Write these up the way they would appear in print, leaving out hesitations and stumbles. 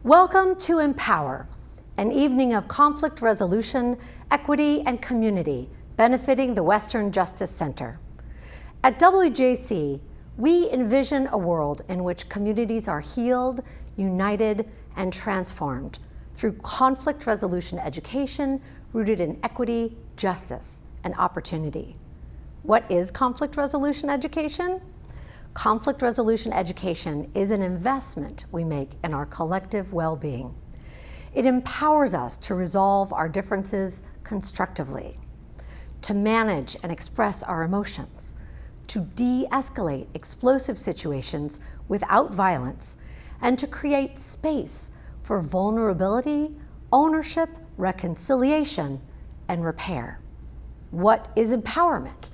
Welcome to Empower, an evening of conflict resolution, equity, and community benefiting the Western Justice Center. At WJC, we envision a world in which communities are healed, united, and transformed through conflict resolution education rooted in equity, justice, and opportunity. What is conflict resolution education? Conflict resolution education is an investment we make in our collective well-being. It empowers us to resolve our differences constructively, to manage and express our emotions, to de-escalate explosive situations without violence, and to create space for vulnerability, ownership, reconciliation, and repair. What is empowerment?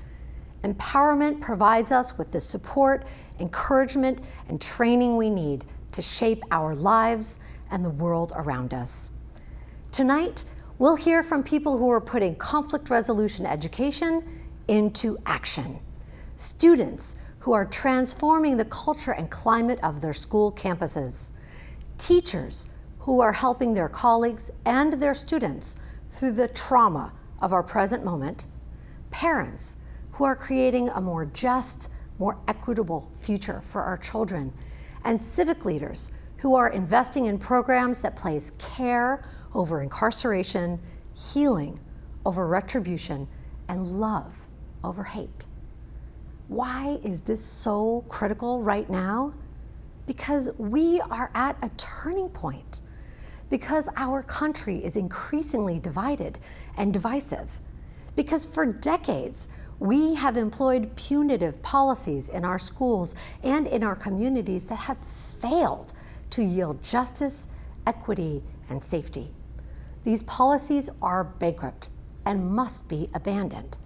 Empowerment provides us with the support, encouragement, and training we need to shape our lives and the world around us. Tonight, we'll hear from people who are putting conflict resolution education into action. Students who are transforming the culture and climate of their school campuses. Teachers who are helping their colleagues and their students through the trauma of our present moment. Parents who are creating a more just, more equitable future for our children, and civic leaders who are investing in programs that place care over incarceration, healing over retribution, and love over hate. Why is this so critical right now? Because we are at a turning point. Because our country is increasingly divided and divisive. Because for decades, we have employed punitive policies in our schools and in our communities that have failed to yield justice, equity, and safety. These policies are bankrupt and must be abandoned,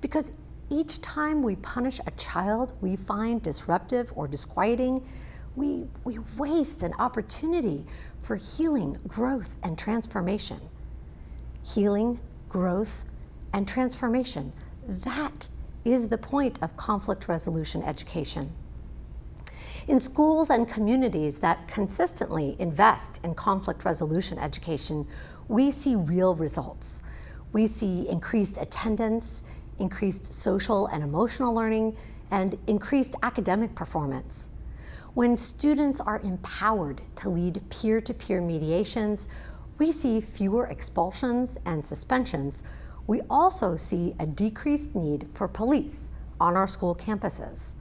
because each time we punish a child we find disruptive or disquieting, we waste an opportunity for healing, growth, and transformation. Healing, growth, and transformation. That is the point of conflict resolution education. In schools and communities that consistently invest in conflict resolution education, we see real results. We see increased attendance, increased social and emotional learning, and increased academic performance. When students are empowered to lead peer-to-peer mediations, we see fewer expulsions and suspensions. We also see a decreased need for police on our school campuses.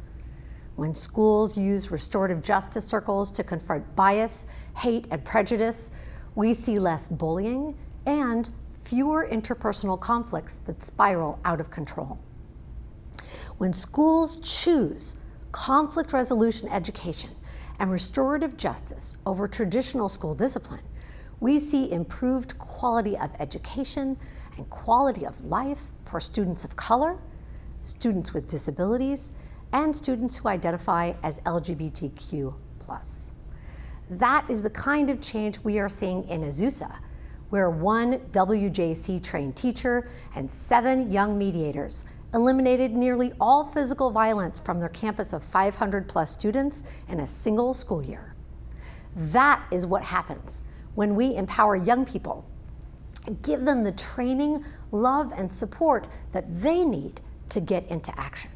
When schools use restorative justice circles to confront bias, hate, and prejudice, we see less bullying and fewer interpersonal conflicts that spiral out of control. When schools choose conflict resolution education and restorative justice over traditional school discipline, we see improved quality of education and quality of life for students of color, students with disabilities, and students who identify as LGBTQ+. That is the kind of change we are seeing in Azusa, where one WJC-trained teacher and 7 young mediators eliminated nearly all physical violence from their campus of 500+ students in a single school year. That is what happens when we empower young people, give them the training, love, and support that they need to get into action.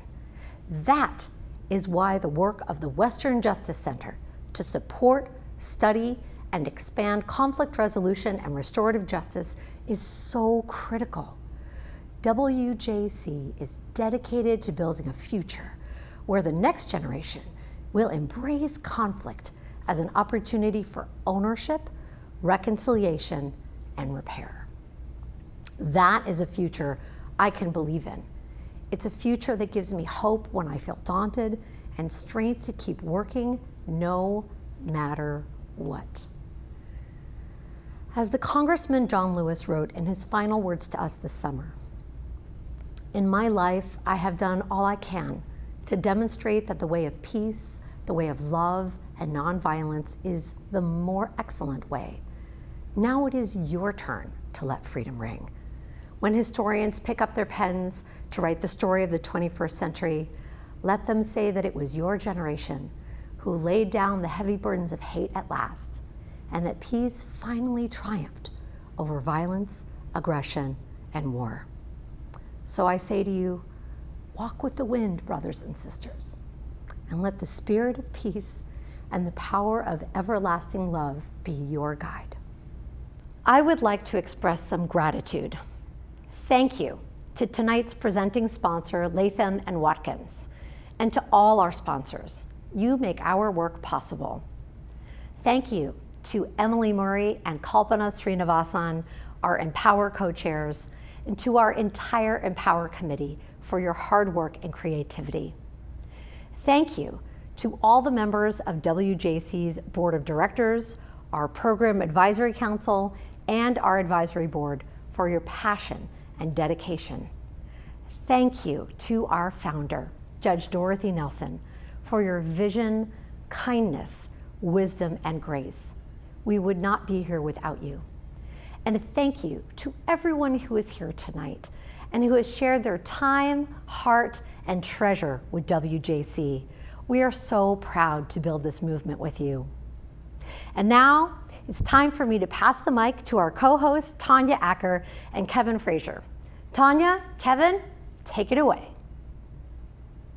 That is why the work of the Western Justice Center to support, study, and expand conflict resolution and restorative justice is so critical. WJC is dedicated to building a future where the next generation will embrace conflict as an opportunity for ownership, reconciliation, and repair. That is a future I can believe in. It's a future that gives me hope when I feel daunted and strength to keep working no matter what. As the Congressman John Lewis wrote in his final words to us this summer, "In my life, I have done all I can to demonstrate that the way of peace, the way of love and nonviolence is the more excellent way. Now it is your turn to let freedom ring." When historians pick up their pens to write the story of the 21st century, let them say that it was your generation who laid down the heavy burdens of hate at last and that peace finally triumphed over violence, aggression, and war. So I say to you, walk with the wind, brothers and sisters, and let the spirit of peace and the power of everlasting love be your guide. I would like to express some gratitude. Thank you to tonight's presenting sponsor, Latham & Watkins, and to all our sponsors. You make our work possible. Thank you to Emily Murray and Kalpana Srinivasan, our Empower co-chairs, and to our entire Empower committee for your hard work and creativity. Thank you to all the members of WJC's Board of Directors, our Program Advisory Council, and our Advisory Board for your passion and dedication. Thank you to our founder, Judge Dorothy Nelson, for your vision, kindness, wisdom, and grace. We would not be here without you. And thank you to everyone who is here tonight and who has shared their time, heart, and treasure with WJC. We are so proud to build this movement with you. And now it's time for me to pass the mic to our co-hosts, Tanya Acker and Kevin Frazier. Tanya, Kevin, take it away.